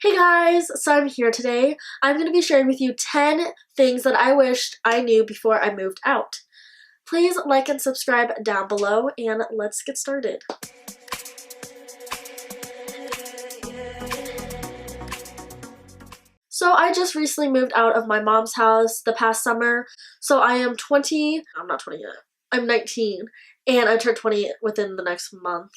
Hey guys, so I'm here today. I'm going to be sharing with you 10 things that I wished I knew before I moved out. Please like and subscribe down below and let's get started. So I just recently moved out of my mom's house the past summer. So I am 20, I'm not 20 yet, I'm 19 and I turned 20 within the next month.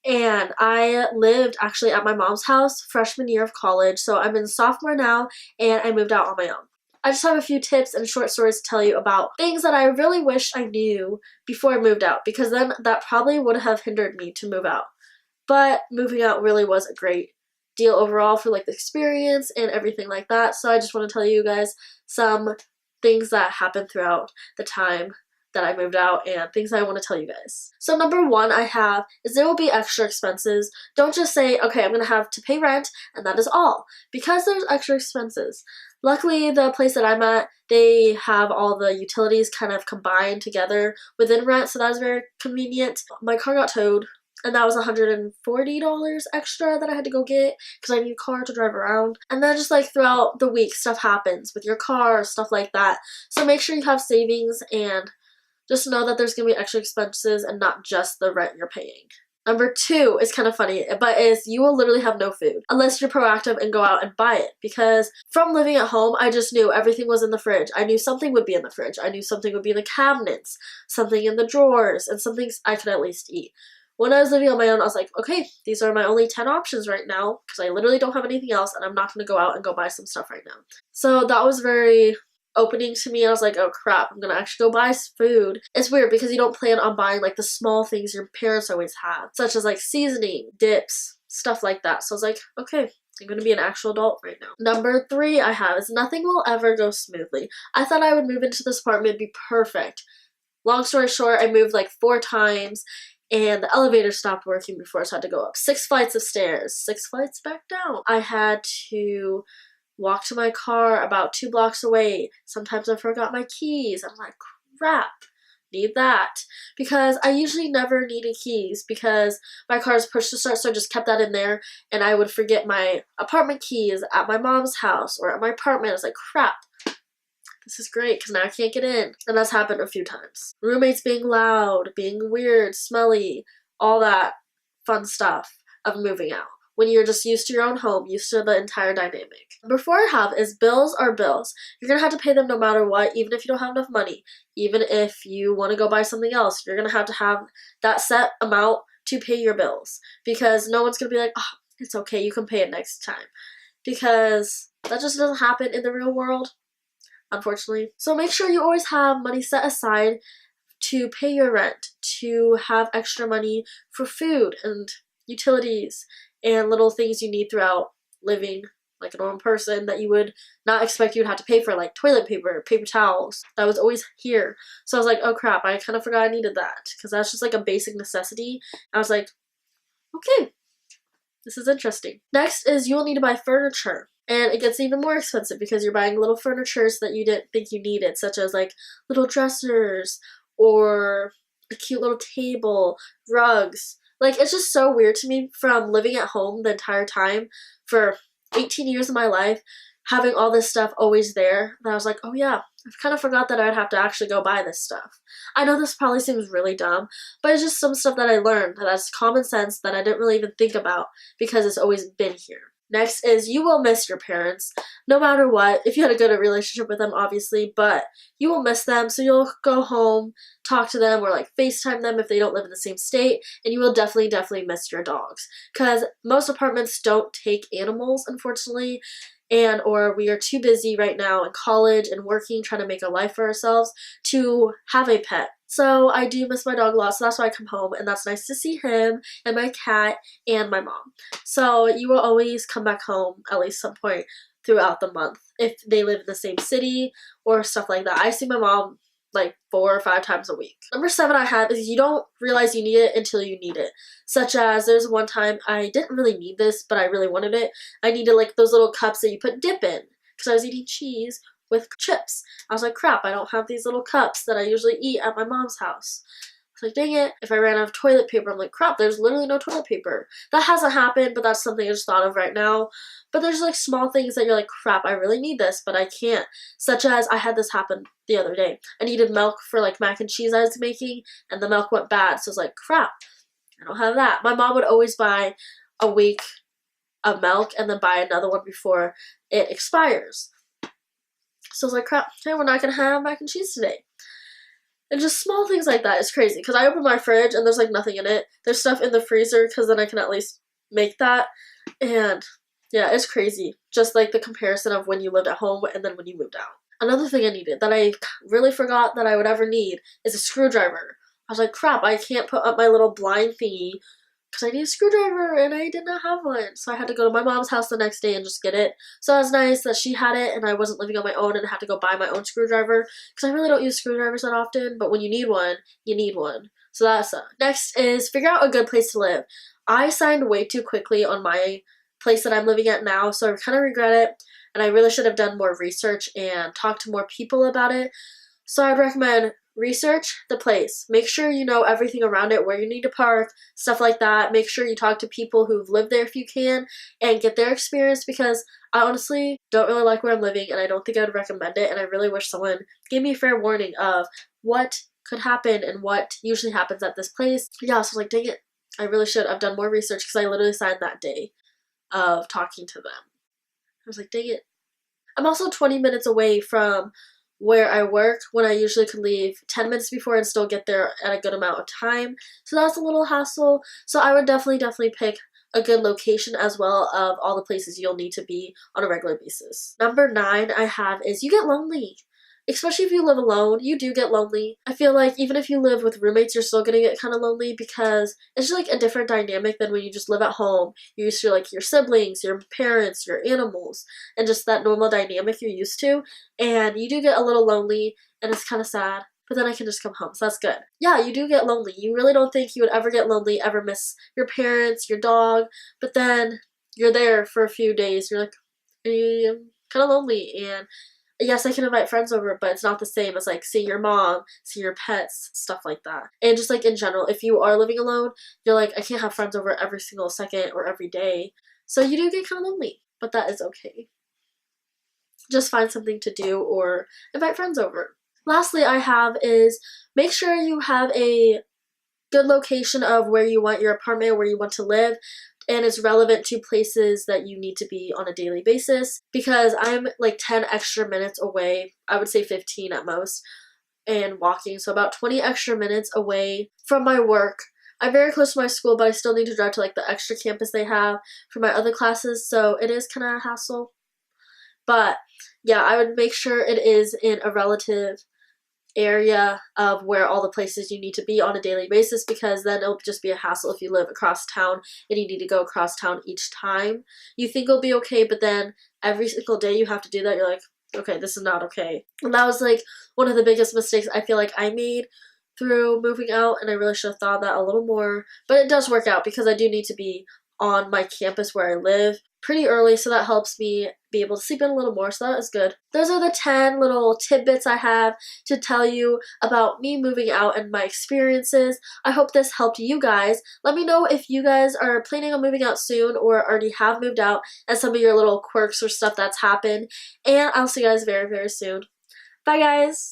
And I lived actually at my mom's house freshman year of college, so I'm in sophomore now, and I moved out on my own. I just have a few tips and short stories to tell you about things that I really wish I knew before I moved out, because then that probably would have hindered me to move out. But moving out really was a great deal overall for like the experience and everything like that, so I just want to tell you guys some things that happened throughout the time that I moved out and things I want to tell you guys. So number one I have is there will be extra expenses. Don't just say, okay, I'm going to have to pay rent and that is all, because there's extra expenses. Luckily, the place that I'm at, they have all the utilities kind of combined together within rent, so that was very convenient. My car got towed, and that was $140 extra that I had to go get because I need a car to drive around. And then just like throughout the week, stuff happens with your car, stuff like that. So make sure you have savings and just know that there's going to be extra expenses and not just the rent you're paying. Number two is kind of funny, but is you will literally have no food unless you're proactive and go out and buy it. Because from living at home, I just knew everything was in the fridge. I knew something would be in the fridge. I knew something would be in the cabinets, something in the drawers, and some things I could at least eat. When I was living on my own, I was like, okay, these are my only 10 options right now because I literally don't have anything else and I'm not going to go out and go buy some stuff right now. So that was very opening to me. I was like, oh crap, I'm gonna actually go buy food. It's weird because you don't plan on buying like the small things your parents always have, such as like seasoning, dips, stuff like that. So I was like, okay, I'm gonna be an actual adult right now. Number three I have is nothing will ever go smoothly. I thought I would move into this apartment, be perfect. Long story short, I moved like 4 times and the elevator stopped working before, so I had to go up 6 flights of stairs, 6 flights back down. I had to walk to my car about 2 blocks away. Sometimes I forgot my keys. I'm like, crap, need that. Because I usually never needed keys because my car is push to start, so I just kept that in there and I would forget my apartment keys at my mom's house or at my apartment. I was like, crap, this is great because now I can't get in. And that's happened a few times. Roommates being loud, being weird, smelly, all that fun stuff of moving out. When you're just used to your own home, used to the entire dynamic. Number 4 I have is bills are bills. You're going to have to pay them no matter what, even if you don't have enough money. Even if you want to go buy something else, you're going to have that set amount to pay your bills. Because no one's going to be like, oh, it's okay, you can pay it next time. Because that just doesn't happen in the real world, unfortunately. So make sure you always have money set aside to pay your rent, to have extra money for food and utilities and little things you need throughout living like a normal person that you would not expect you'd have to pay for, like toilet paper, paper towels. That was always here. So I was like, oh crap, I kind of forgot I needed that because that's just like a basic necessity. I was like, okay, this is interesting. Next is you will need to buy furniture. And it gets even more expensive because you're buying little furnitures that you didn't think you needed, such as like little dressers or a cute little table, rugs. Like, it's just so weird to me from living at home the entire time for 18 years of my life, having all this stuff always there, that I was like, oh yeah, I kind of forgot that I'd have to actually go buy this stuff. I know this probably seems really dumb, but it's just some stuff that I learned that's common sense that I didn't really even think about because it's always been here. Next is you will miss your parents no matter what, if you had a good relationship with them obviously, but you will miss them, so you'll go home, talk to them, or like FaceTime them if they don't live in the same state, and you will definitely miss your dogs because most apartments don't take animals, unfortunately, and or we are too busy right now in college and working, trying to make a life for ourselves to have a pet. So I do miss my dog a lot, so that's why I come home, and that's nice to see him and my cat and my mom. So you will always come back home at least some point throughout the month if they live in the same city or stuff like that. I see my mom like 4 or 5 times a week. Number 7 I have is you don't realize you need it until you need it. Such as there's one time I didn't really need this, but I really wanted it. I needed like those little cups that you put dip in because I was eating cheese with chips. I was like, crap, I don't have these little cups that I usually eat at my mom's house. It's like, dang it, if I ran out of toilet paper, I'm like, crap, there's literally no toilet paper. That hasn't happened, but that's something I just thought of right now. But there's like small things that you're like, crap, I really need this, but I can't. Such as I had this happen the other day. I needed milk for like mac and cheese I was making, and the milk went bad. So I was like, crap, I don't have that. My mom would always buy a week of milk and then buy another one before it expires. So I was like, crap, okay, we're not going to have mac and cheese today. And just small things like that is crazy. Because I open my fridge and there's like nothing in it. There's stuff in the freezer because then I can at least make that. And yeah, it's crazy. Just like the comparison of when you lived at home and then when you moved out. Another thing I needed that I really forgot that I would ever need is a screwdriver. I was like, crap, I can't put up my little blind thingy because I need a screwdriver and I did not have one. So I had to go to my mom's house the next day and just get it. So it was nice that she had it and I wasn't living on my own and had to go buy my own screwdriver because I really don't use screwdrivers that often, but when you need one, you need one. So that's next is figure out a good place to live. I signed way too quickly on my place that I'm living at now, so I kind of regret it and I really should have done more research and talked to more people about it. So I'd recommend research the place. Make sure you know everything around it, where you need to park, stuff like that. Make sure you talk to people who've lived there if you can and get their experience because I honestly don't really like where I'm living and I don't think I would recommend it and I really wish someone gave me a fair warning of what could happen and what usually happens at this place. Yeah, so I was like, dang it, I really should have done more research because I literally signed that day of talking to them. I was like, dang it. I'm also 20 minutes away from where I work when I usually could leave 10 minutes before and still get there at a good amount of time. So that's a little hassle. So I would definitely pick a good location as well of all the places you'll need to be on a regular basis. Number 9 I have is you get lonely. Especially if you live alone, you do get lonely. I feel like even if you live with roommates, you're still gonna get kind of lonely because it's just like a different dynamic than when you just live at home. You're used to like your siblings, your parents, your animals, and just that normal dynamic you're used to. And you do get a little lonely and it's kind of sad, but then I can just come home, so that's good. Yeah, you do get lonely. You really don't think you would ever get lonely, ever miss your parents, your dog, but then you're there for a few days. You're like, I'm kind of lonely and yes, I can invite friends over, but it's not the same as like seeing your mom, seeing your pets, stuff like that. And just like in general, if you are living alone, you're like, I can't have friends over every single second or every day. So you do get kind of lonely, but that is okay. Just find something to do or invite friends over. Lastly, I have is make sure you have a good location of where you want your apartment, where you want to live, and it's relevant to places that you need to be on a daily basis because I'm like 10 extra minutes away, I would say 15 at most, and walking, so about 20 extra minutes away from my work. I'm very close to my school, but I still need to drive to like the extra campus they have for my other classes, so it is kind of a hassle. But yeah, I would make sure it is in a relative area of where all the places you need to be on a daily basis because then it'll just be a hassle if you live across town and you need to go across town each time. You think it'll be okay, but then every single day you have to do that, you're like, okay, this is not okay. And that was like one of the biggest mistakes I feel like I made through moving out, and I really should have thought that a little more, but it does work out because I do need to be on my campus where I live pretty early, so that helps me be able to sleep in a little more, so that is good. Those are the 10 little tidbits I have to tell you about me moving out and my experiences. I hope this helped you guys. Let me know if you guys are planning on moving out soon or already have moved out and some of your little quirks or stuff that's happened, and I'll see you guys very, very soon. Bye, guys!